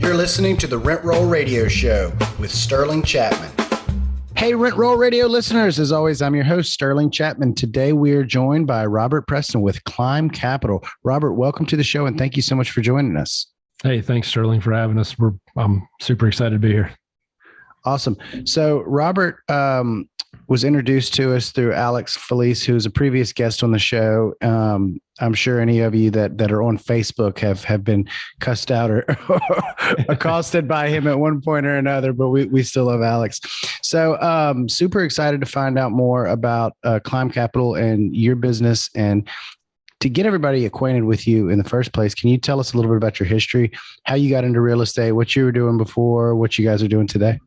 You're listening to the Rent Roll Radio Show with Sterling Chapman. Hey, Rent Roll Radio listeners. As always, I'm your host, Sterling Chapman. Today, we are joined by Robert Preston with Climb Capital. Robert, welcome to the show, and thank you so much for joining us. Hey, thanks, Sterling, for having us. I'm super excited to be here. Awesome. So Robert was introduced to us through Alex Felice, who's a previous guest on the show. I'm sure any of you that are on Facebook have been cussed out or accosted by him at one point or another, but we still love Alex. So super excited to find out more about Climb Capital and your business. And to get everybody acquainted with you in the first place, can you tell us a little bit about your history, how you got into real estate, what you were doing before, what you guys are doing today?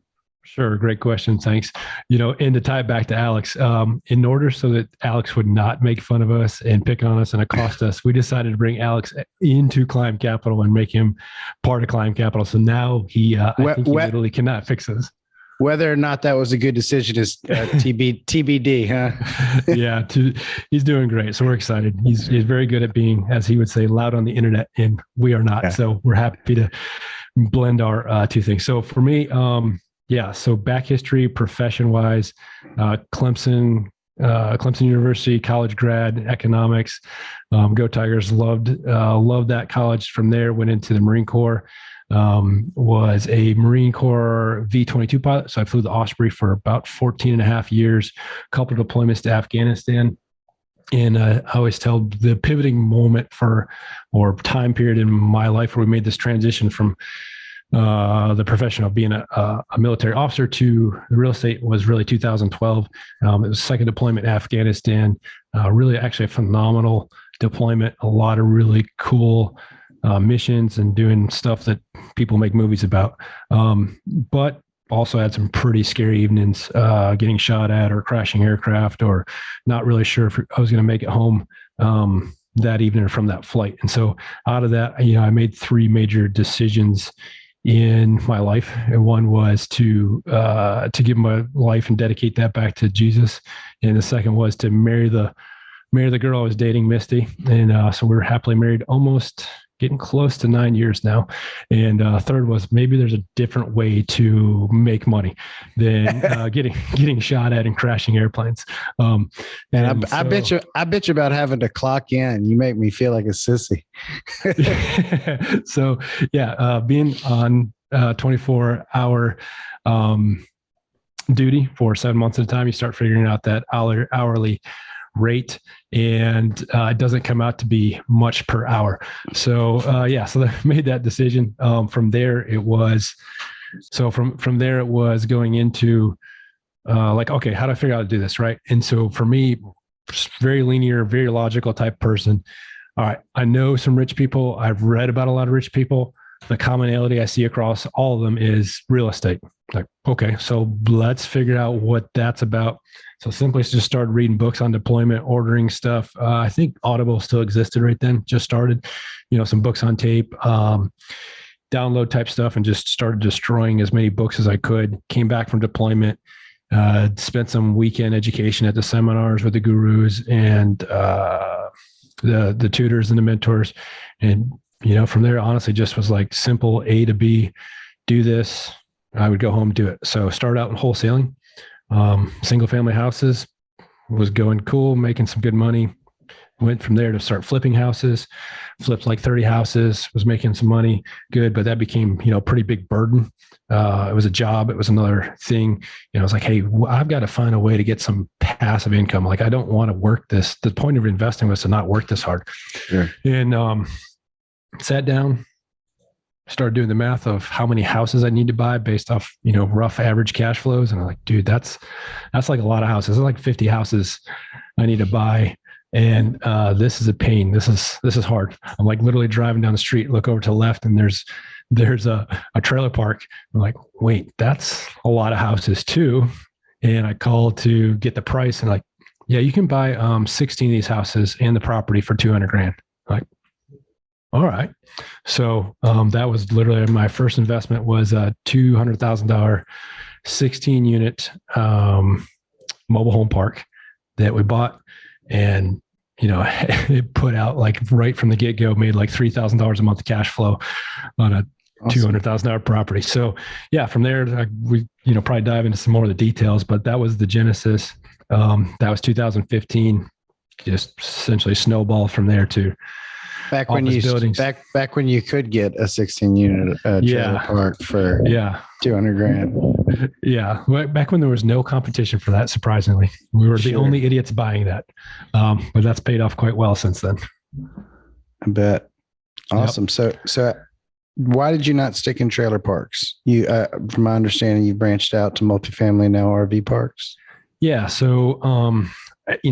Sure. Great question. Thanks. And to tie it back to Alex, in order so that Alex would not make fun of us and pick on us and accost us, we decided to bring Alex into Climb Capital and make him part of Climb Capital. So now he literally cannot fix us. Whether or not that was a good decision is TBD, huh? Yeah, he's doing great. So we're excited. He's very good at being, as he would say, loud on the internet, and we are not. Yeah. So we're happy to blend our two things. So for me, so back history, profession-wise, Clemson University, college grad, economics, go Tigers, loved that college. From there, went into the Marine Corps, was a Marine Corps V-22 pilot. So I flew the Osprey for about 14 and a half years, a couple of deployments to Afghanistan. And I always tell the pivoting moment or time period in my life where we made this transition from the profession of being a military officer to the real estate was really 2012. It was second deployment in Afghanistan, really actually a phenomenal deployment, a lot of really cool missions and doing stuff that people make movies about. But also had some pretty scary evenings, getting shot at or crashing aircraft or not really sure if I was going to make it home that evening or from that flight. And so out of that, I made three major decisions in my life. And one was to give my life and dedicate that back to Jesus. And the second was to marry the girl I was dating, Misty. And so we're happily married, almost getting close to 9 years now. And third was maybe there's a different way to make money than getting shot at and crashing airplanes. I bet you about having to clock in. You make me feel like a sissy. So being on 24-hour duty for 7 months at a time, you start figuring out that hourly rate, and it doesn't come out to be much per hour. So so I made that decision. From there it was going into okay, how do I figure out how to do this, right? And so for me, very linear, very logical type person. All right, I know some rich people. I've read about a lot of rich people. The commonality I see across all of them is real estate. Like, okay, so let's figure out what that's about. So simply just started reading books on deployment, ordering stuff. I think Audible still existed right then, just started, some books on tape, download type stuff, and just started destroying as many books as I could. Came back from deployment, spent some weekend education at the seminars with the gurus and the tutors and the mentors. And, from there, honestly, just was like simple A to B, do this. I would go home, do it. So start out in wholesaling. Single family houses, was going cool, making some good money. Went from there to start flipping houses, flipped like 30 houses, was making some money, good, but that became, a pretty big burden. It was a job. It was another thing. I was like, hey, I've got to find a way to get some passive income. Like, I don't want to work this. The point of investing was to not work this hard. Sure. And sat down, started doing the math of how many houses I need to buy based off, rough average cash flows. And I'm like, dude, that's like a lot of houses. It's like 50 houses I need to buy. And this is a pain. This is hard. I'm like literally driving down the street, look over to the left, and there's a trailer park. I'm like, wait, that's a lot of houses too. And I called to get the price, and like, yeah, you can buy 16 of these houses and the property for $200,000. Like, all right. So that was literally my first investment, was a $200,000 16 unit mobile home park that we bought. And, it put out like right from the get-go, made like $3,000 a month cash flow on a Awesome. $200,000 property. So yeah, from there, we, probably dive into some more of the details, but that was the genesis. That was 2015, just essentially snowball from there to Back when office you buildings. back when you could get a 16 unit trailer park for 200 grand. Yeah. Back when there was no competition for that, surprisingly, we were the only idiots buying that. But that's paid off quite well since then. I bet. Awesome. Yep. So why did you not stick in trailer parks? You, from my understanding, you branched out to multifamily, now RV parks. Yeah. So, a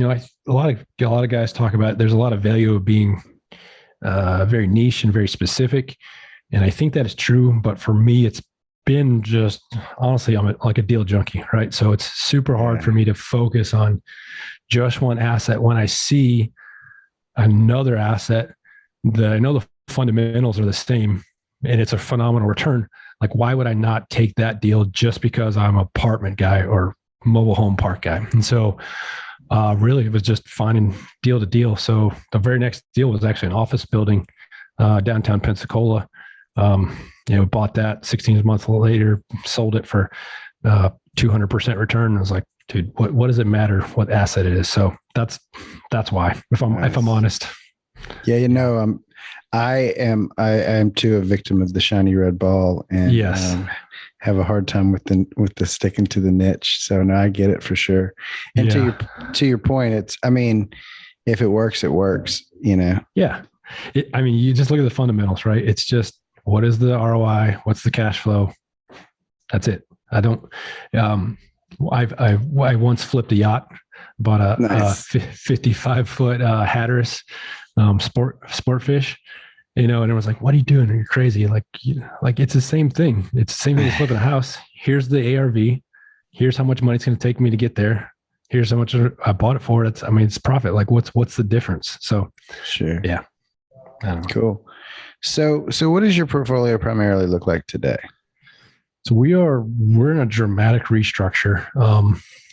lot of guys talk about, there's a lot of value of being very niche and very specific. And I think that is true. But for me, it's been just, honestly, I'm like a deal junkie, right? So it's super hard for me to focus on just one asset when I see another asset that I know the fundamentals are the same and it's a phenomenal return. Like, why would I not take that deal just because I'm an apartment guy or mobile home park guy? And so really, it was just finding deal to deal. So the very next deal was actually an office building downtown Pensacola. Bought that 16 months later, sold it for 200% return. I was like, dude, what does it matter what asset it is? So that's why, if I'm honest. Yeah, I am too a victim of the shiny red ball, and have a hard time with the sticking to the niche. So no, I get it for sure. And to your point, it's, if it works, it works, Yeah. You just look at the fundamentals, right? It's just, what is the ROI? What's the cash flow? That's it. I don't, I once flipped a yacht, bought a 55-foot Hatteras sport fish, and everyone's like, what are you doing? You're crazy. Like it's the same thing. It's the same thing as flipping a house. Here's the ARV. Here's how much money it's going to take me to get there. Here's how much I bought it for. It's profit. Like what's the difference? So sure. Yeah. Cool. So what does your portfolio primarily look like today? So we're in a dramatic restructure.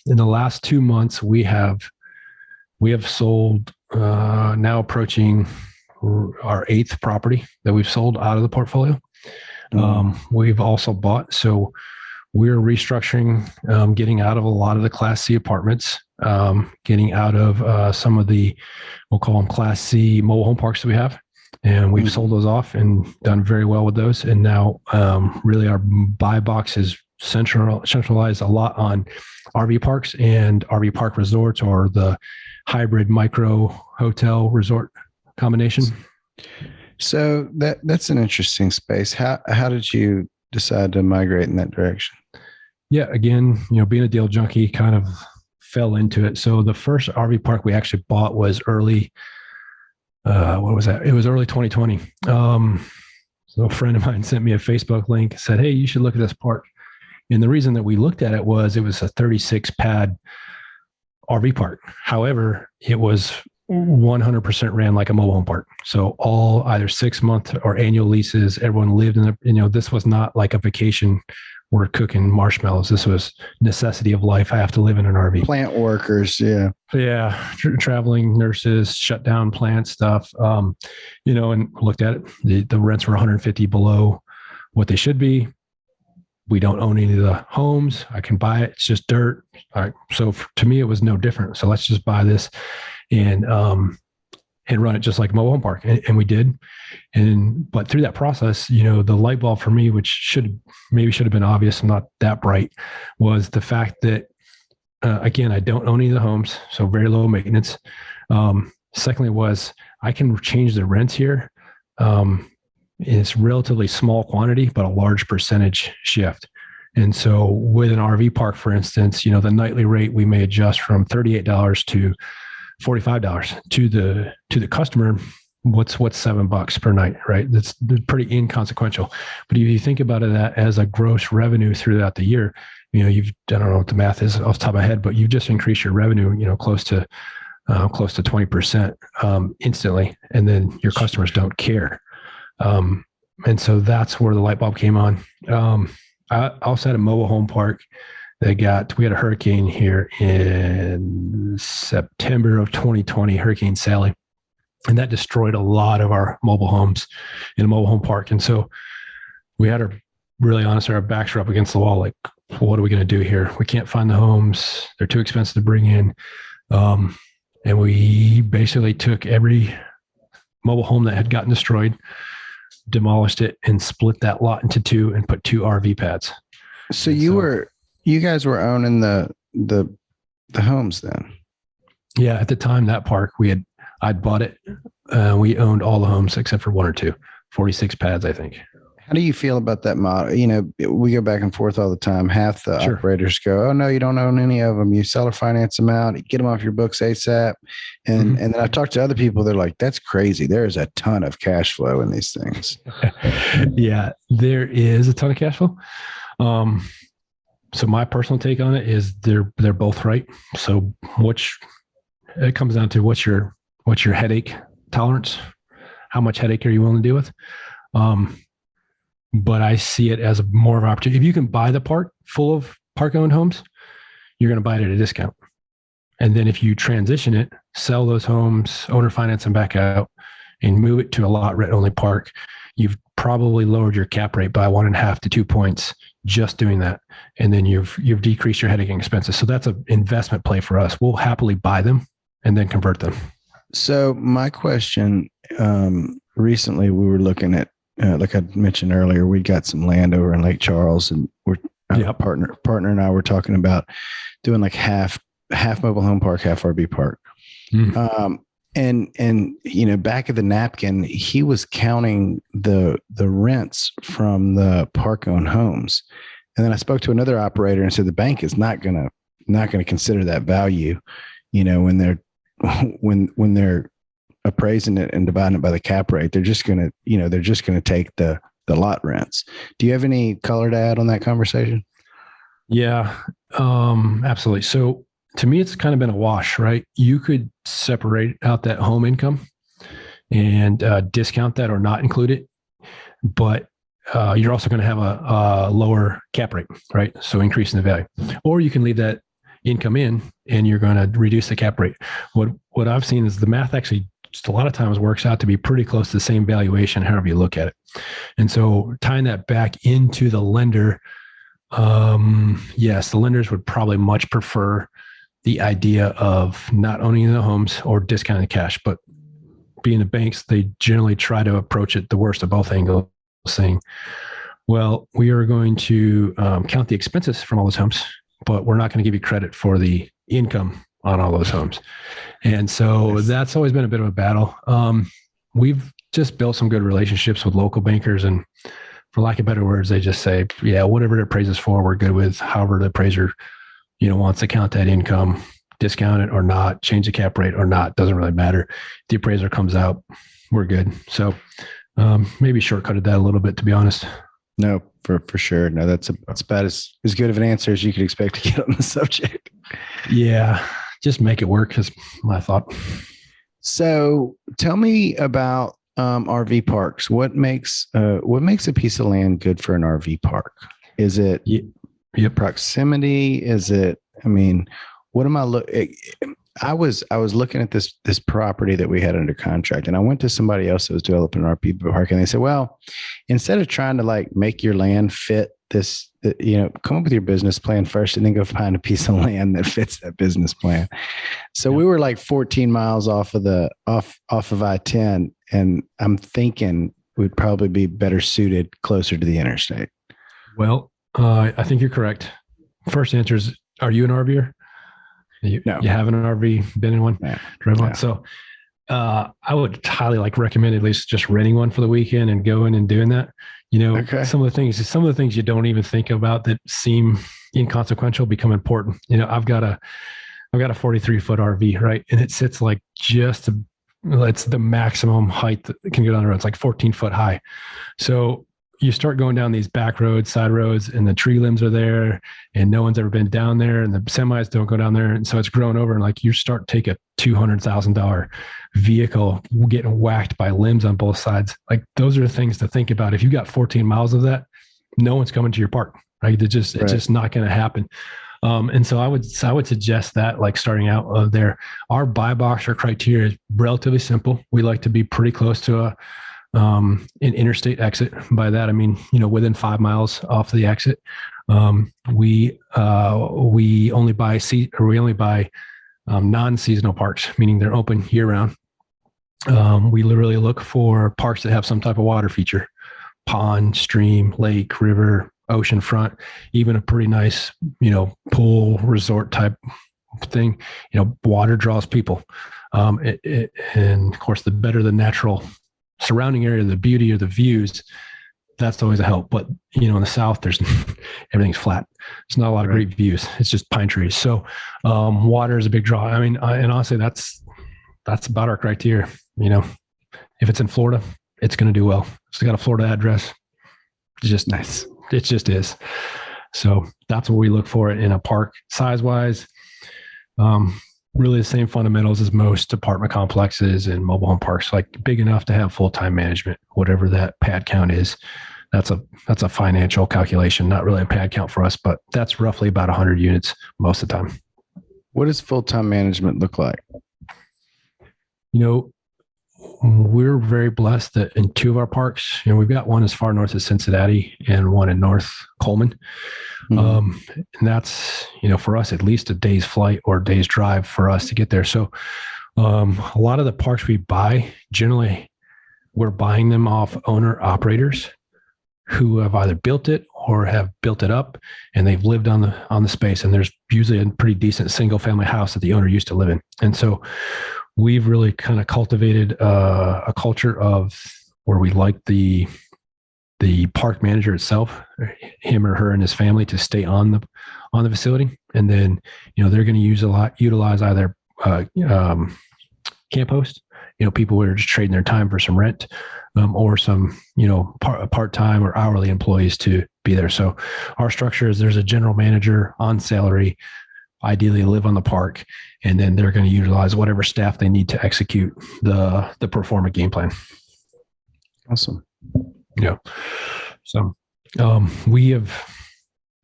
In the last 2 months, we have sold, now approaching our 8th property that we've sold out of the portfolio. We've also bought, so we're restructuring, getting out of a lot of the Class C apartments, getting out of some of the, we'll call them Class C mobile home parks that we have. And we've sold those off and done very well with those. And now really our buy box is centralized a lot on RV parks and RV park resorts, or the hybrid micro hotel resort combination. So that's an interesting space. How did you decide to migrate in that direction? Yeah, again, being a deal junkie, kind of fell into it. So the first RV park we actually bought was early. What was that? It was early 2020. So a friend of mine sent me a Facebook link, said, hey, you should look at this park. And the reason that we looked at it was a 36 pad RV park. However, it was 100% ran like a mobile home park. So all either 6-month or annual leases, everyone lived in this was not like a vacation. We're cooking marshmallows. This was necessity of life. I have to live in an RV. Plant workers. Yeah. Yeah. Traveling nurses, shut down plant stuff. And looked at it. The rents were 150 below what they should be. We don't own any of the homes. I can buy it. It's just dirt. All right. So to me, it was no different. So let's just buy this and run it just like a mobile home park. And we did. But through that process, the light bulb for me, which should have been obvious, I'm not that bright, was the fact that, again, I don't own any of the homes, so very low maintenance. Secondly was, I can change the rents here. It's relatively small quantity, but a large percentage shift. And so with an RV park, for instance, the nightly rate, we may adjust from $38 to $45 to the customer. What's $7 per night, right? That's pretty inconsequential. But if you think about it as a gross revenue throughout the year, I don't know what the math is off the top of my head, but you've just increased your revenue, close to 20% instantly, and then your customers don't care. And so that's where the light bulb came on. I also had a mobile home park we had a hurricane here in September of 2020, Hurricane Sally, and that destroyed a lot of our mobile homes in a mobile home park. And so we had our really honest, our backs were up against the wall. Like, what are we going to do here? We can't find the homes. They're too expensive to bring in. And we basically took every mobile home that had gotten destroyed, demolished it, and split that lot into two and put 2 RV pads. So you guys were owning the homes then? Yeah. At the time, that park, I'd bought it. We owned all the homes except for 1 or 2, 46 pads, I think. How do you feel about that model? You know, we go back and forth all the time. Half the operators go, "Oh no, you don't own any of them. You seller finance them out, get them off your books ASAP." And then I talk to other people. They're like, "That's crazy. There is a ton of cash flow in these things." Yeah, there is a ton of cash flow. So my personal take on it is they're both right. So it comes down to what's your headache tolerance? How much headache are you willing to deal with? But I see it as more of an opportunity. If you can buy the park full of park-owned homes, you're going to buy it at a discount. And then if you transition it, sell those homes, owner finance them back out, and move it to a lot rent-only park, you've probably lowered your cap rate by 1.5 to 2 points just doing that. And then you've decreased your headache and expenses. So that's an investment play for us. We'll happily buy them and then convert them. So my question, recently we were looking at, like I mentioned earlier, we got some land over in Lake Charles, and we're partner and I were talking about doing like half mobile home park, half RV park. And you know, back of the napkin, he was counting the rents from the park owned homes. And then I spoke to another operator and said the bank is not gonna consider that value, you know, when they're appraising it and dividing it by the cap rate. They're just gonna take the lot rents. Do you have any color to add on that conversation? Yeah, absolutely. So to me, it's kind of been a wash, right? You could separate out that home income and discount that or not include it, but you're also going to have a lower cap rate, right? So increasing the value. Or you can leave that income in and you're going to reduce the cap rate. What I've seen is the math actually just a lot of times works out to be pretty close to the same valuation, however you look at it. And so tying that back into the lender, yes, the lenders would probably much prefer the idea of not owning the homes or discounting the cash. But being the banks, they generally try to approach it the worst of both angles, saying, well, we are going to count the expenses from all those homes, but we're not going to give you credit for the income on all those homes. And so that's always been a bit of a battle. We've just built some good relationships with local bankers, and for lack of better words, they just say, yeah, whatever it appraises for, we're good with. However, the appraiser, wants to count that income, discount it or not, change the cap rate or not, doesn't really matter. If the appraiser comes out, we're good. So maybe shortcutted that a little bit, to be honest. No, for sure. No, that's about as good of an answer as you could expect to get on the subject. Yeah, just make it work is my thought. So tell me about RV parks. What makes a piece of land good for an RV park? Is it proximity? Is it, what am I was looking at this property that we had under contract, and I went to somebody else that was developing an RV park, and they said, well, instead of trying to like make your land fit this, come up with your business plan first and then go find a piece of land that fits that business plan. So we were like 14 miles off of I-10, and I'm thinking we'd probably be better suited closer to the interstate. Well, I think you're correct. First answer is, are you an RVer? No. You have an RV, been in one? Drive one? No. So I would highly recommend at least just renting one for the weekend and going and doing that. Some of the things you don't even think about that seem inconsequential become important. I've got a 43-foot RV, right? And it sits like it's the maximum height that can go down the road. It's like 14 foot high. So you start going down these back roads, side roads, and the tree limbs are there and no one's ever been down there and the semis don't go down there. And so it's grown over, and you start to take a $200,000 vehicle getting whacked by limbs on both sides. Those are the things to think about. If you got 14 miles of that, no one's coming to your park, right? It's just not going to happen. And so I would suggest that starting out of there, our buy box or criteria is relatively simple. We like to be pretty close to an interstate exit. By that, I mean, within 5 miles off the exit. We only buy non-seasonal parks, meaning they're open year round. We literally look for parks that have some type of water feature: pond, stream, lake, river, ocean front, even a pretty nice, pool resort type thing. Water draws people. And of course, the better the natural surrounding area, the beauty of the views, that's always a help. But, in the South, everything's flat. It's not a lot of great views. It's just pine trees. So water is a big draw. I mean, and honestly, that's about our criteria. If it's in Florida, it's going to do well. It's got a Florida address. It's just nice. It just is. So that's what we look for in a park size wise. Really the same fundamentals as most apartment complexes and mobile home parks, like big enough to have full-time management, whatever that pad count is. That's a financial calculation, not really a pad count for us, but that's roughly about 100 units most of the time. What does full-time management look like? We're very blessed that in 2 of our parks, we've got one as far north as Cincinnati and one in North Coleman. And that's, for us, at least a day's flight or a day's drive for us to get there. So a lot of the parks we buy, generally, we're buying them off owner operators who have either built it or have built it up, and they've lived on the space. And there's usually a pretty decent single family house that the owner used to live in. And so we've really kind of cultivated a culture of where we like the park manager itself, him or her and his family, to stay on the facility. And then, they're going to utilize either camp host, people who are just trading their time for some rent, or some, part-time or hourly employees to be there. So our structure is there's a general manager on salary, ideally live on the park, and then they're going to utilize whatever staff they need to execute the performance game plan. Awesome. Yeah. So we have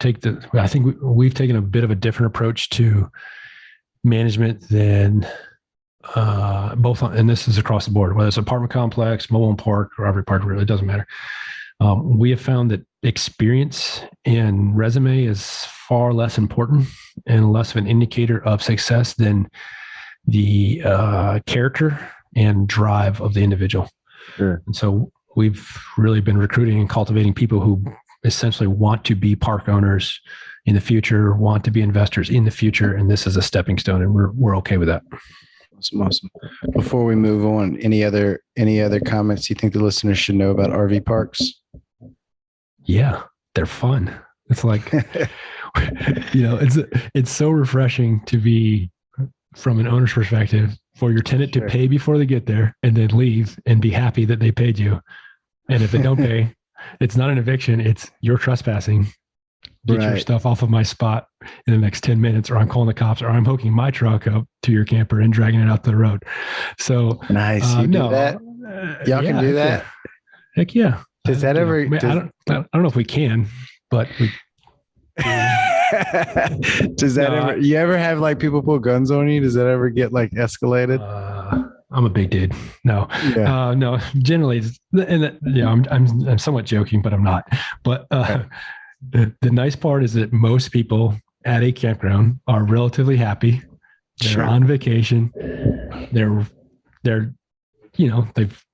I think we've taken a bit of a different approach to management than both on, and this is across the board, whether it's apartment complex, mobile home park, or every park, really doesn't matter. We have found that experience and resume is far less important and less of an indicator of success than the character and drive of the individual. Sure. And so we've really been recruiting and cultivating people who essentially want to be park owners in the future, want to be investors in the future, and this is a stepping stone, and we're okay with that. Awesome. Before we move on, any other comments you think the listeners should know about RV parks? Yeah, they're fun. It's like, it's so refreshing to be, from an owner's perspective, for your tenant to pay before they get there and then leave and be happy that they paid you. And if they don't pay, it's not an eviction. It's you're trespassing. Get your stuff off of my spot in the next 10 minutes, or I'm calling the cops, or I'm hooking my truck up to your camper and dragging it out the road. So nice. You do that? Y'all can do that? Heck yeah. Does that ever? I don't know if we can, but we. Does that ever? You ever have like people pull guns on you? Does that ever get like escalated? I'm a big dude. No, no. Generally, I'm somewhat joking, but I'm not. But the nice part is that most people at a campground are relatively happy. They're on vacation. They've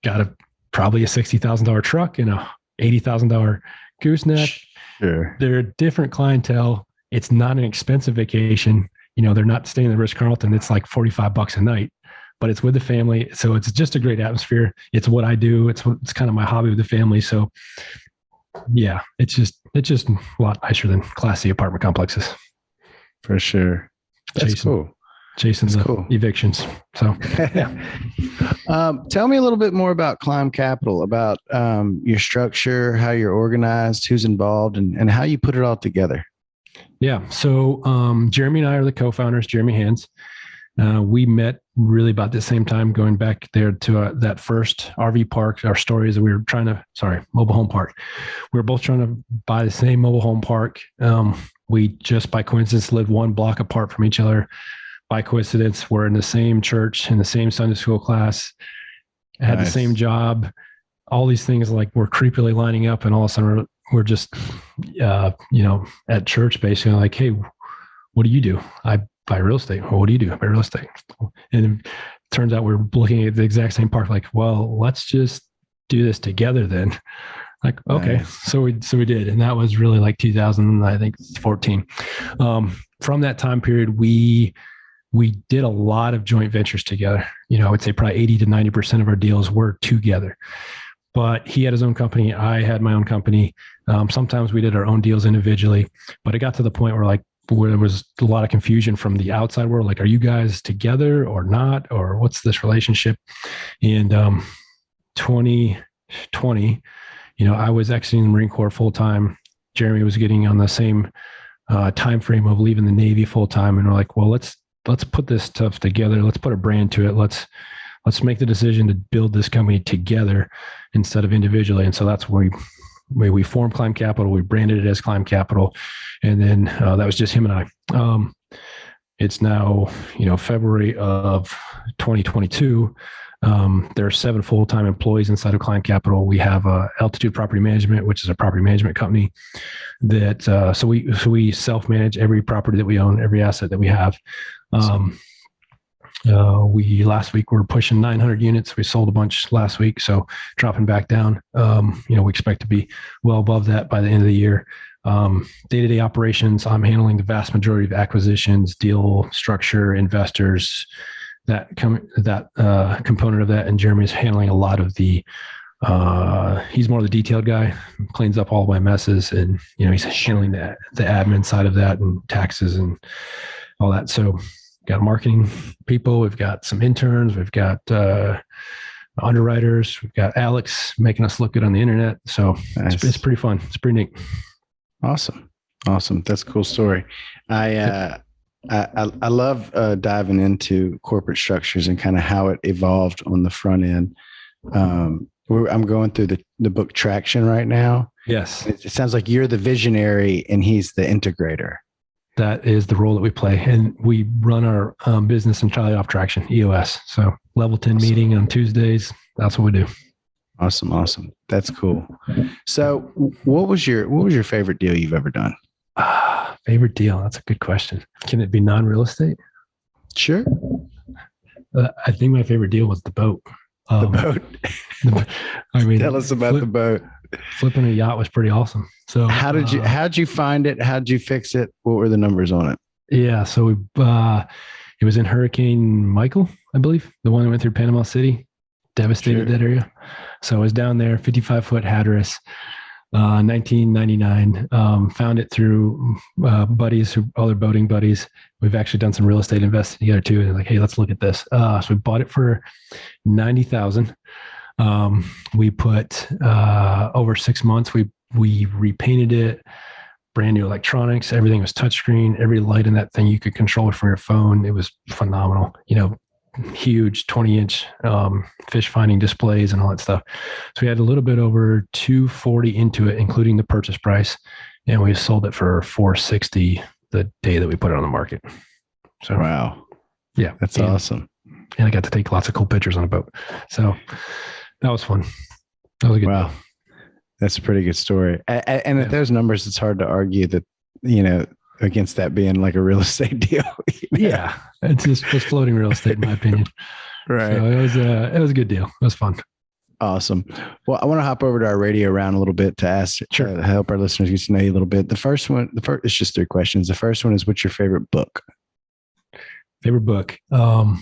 got probably a $60,000 truck and a $80,000 gooseneck. Sure. They're a different clientele. It's not an expensive vacation. They're not staying in the Ritz-Carlton. It's like $45 a night, but it's with the family. So it's just a great atmosphere. It's what I do. It's kind of my hobby with the family. So yeah, it's just a lot nicer than Class C apartment complexes. For sure. That's cool. Chasing the evictions. So yeah. Tell me a little bit more about Climb Capital, about your structure, how you're organized, who's involved, and how you put it all together. Yeah. So Jeremy and I are the co-founders, Jeremy Hands. We met really about the same time, going back there to that first RV park. Our story is that we were mobile home park. We were both trying to buy the same mobile home park. We just by coincidence lived one block apart from each other. By coincidence, we're in the same church, in the same Sunday school class, had the same job. all these things like were creepily lining up, and all of a sudden we're just, at church basically like, hey, what do you do? I buy real estate. Well, what do you do? I buy real estate. And it turns out we're looking at the exact same park. Like, well, let's just do this together then. Like, okay. Nice. So we did. And that was really like 2014. From that time period, we did a lot of joint ventures together. I would say probably 80 to 90% of our deals were together. But he had his own company. I had my own company. Sometimes we did our own deals individually, but it got to the point where there was a lot of confusion from the outside world. Like, are you guys together or not? Or what's this relationship? And 2020, I was exiting the Marine Corps full time. Jeremy was getting on the same time frame of leaving the Navy full time. And we're like, well, let's put this stuff together. Let's put a brand to it. Let's make the decision to build this company together instead of individually. And so that's where we formed Climb Capital. We branded it as Climb Capital. And then that was just him and I. It's now, February of 2022. There are 7 full-time employees inside of Climb Capital. We have Altitude Property Management, which is a property management company that, so we self-manage every property that we own, every asset that we have. Last week we're pushing 900 units. We sold a bunch last week, so dropping back down. We expect to be well above that by the end of the year. Day-to-day operations, I'm handling the vast majority of acquisitions, deal structure, investors, that component of that, and Jeremy's handling a lot of the. He's more the detailed guy, cleans up all my messes, and he's handling the admin side of that and taxes and all that. So, got marketing people, we've got some interns, we've got underwriters, we've got Alex making us look good on the internet. So nice. It's pretty fun. It's pretty neat. Awesome. That's a cool story. I love diving into corporate structures and kind of how it evolved on the front end. I'm going through the book Traction right now. Yes. It sounds like you're the visionary and he's the integrator. That is the role that we play. And we run our business entirely off Traction, EOS. So level 10 meeting on Tuesdays. That's what we do. Awesome. That's cool. So what was your favorite deal you've ever done? Favorite deal? That's a good question. Can it be non-real estate? Sure. I think my favorite deal was the boat. The boat. Tell us about the boat. Flipping a yacht was pretty awesome. So how'd you find it? How'd you fix it? What were the numbers on it? Yeah. So it was in Hurricane Michael, I believe, the one that went through Panama City, devastated that area. So I was down there, 55-foot Hatteras, 1999. Found it through buddies, other boating buddies. We've actually done some real estate investing together too. And like, hey, let's look at this. So we bought it for $90,000. We put over 6 months. We repainted it, brand new electronics. Everything was touchscreen. Every light in that thing you could control it from your phone. It was phenomenal. Huge 20-inch fish finding displays and all that stuff. So we had a little bit over $240 into it, including the purchase price, and we sold it for $460 the day that we put it on the market. So wow, yeah, that's awesome. And I got to take lots of cool pictures on a boat. So that was fun. That was a good deal. That's a pretty good story. And at those numbers, it's hard to argue that against that being like a real estate deal. Yeah, it's just floating real estate, in my opinion. Right. So it was a good deal. It was fun. Awesome. Well, I want to hop over to our radio round a little bit to ask, help our listeners get to know you a little bit. The first it's just 3 questions. The first one is, what's your favorite book? Favorite book? I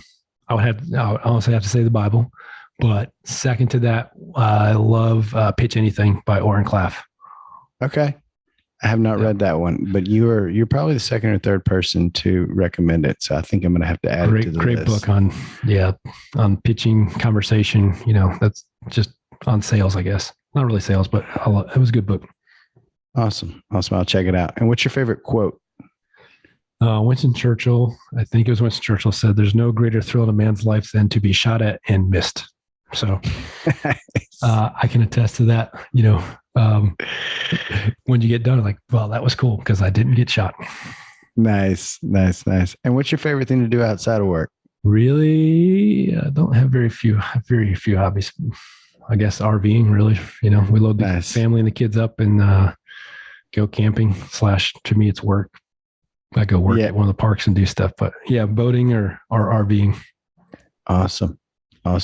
honestly have to say the Bible, but second to that, I love Pitch Anything by Orrin Claff. Okay. I have not read that one, but you're probably the second or third person to recommend it. So I think I'm going to have to add it to the list. Great book on pitching, conversation. That's just on sales, I guess. Not really sales, but it was a good book. Awesome. I'll check it out. And what's your favorite quote? Winston Churchill. I think it was Winston Churchill said, "There's no greater thrill in a man's life than to be shot at and missed." So I can attest to that. When you get done, like, well, that was cool because I didn't get shot. Nice. And what's your favorite thing to do outside of work? Really, I don't have very few hobbies. I guess RVing really, we load the Nice. family and the kids up and go camping / to me, it's work. I go work at one of the parks and do stuff, but yeah, boating or RVing. Awesome. Well,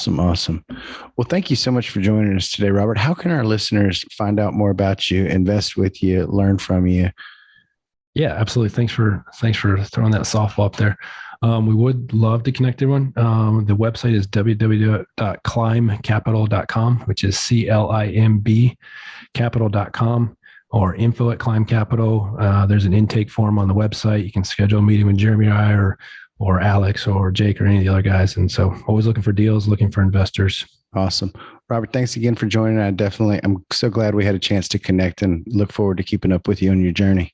thank you so much for joining us today, Robert. How can our listeners find out more about you, invest with you, learn from you? Yeah, absolutely. Thanks for throwing that softball up there. We would love to connect everyone. The website is www.climbcapital.com, which is CLIMB capital.com, or info@Climb Capital. There's an intake form on the website. You can schedule a meeting with Jeremy or I, or Alex or Jake or any of the other guys. And so always looking for deals, looking for investors. Awesome. Robert, thanks again for joining. I'm so glad we had a chance to connect and look forward to keeping up with you on your journey.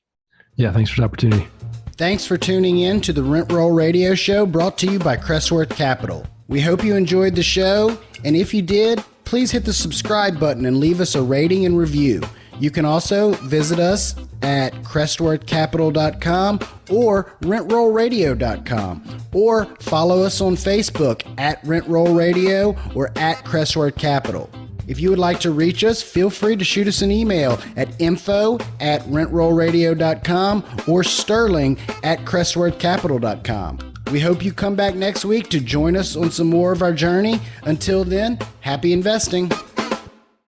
Yeah, thanks for the opportunity. Thanks for tuning in to the Rent Roll Radio Show, brought to you by Crestworth Capital. We hope you enjoyed the show, and if you did, please hit the subscribe button and leave us a rating and review. You can also visit us at crestworthcapital.com or rentrollradio.com, or follow us on Facebook at Rent Roll Radio or at Crestworth Capital. If you would like to reach us, feel free to shoot us an email at info@rentrollradio.com or sterling@crestworthcapital.com. We hope you come back next week to join us on some more of our journey. Until then, happy investing.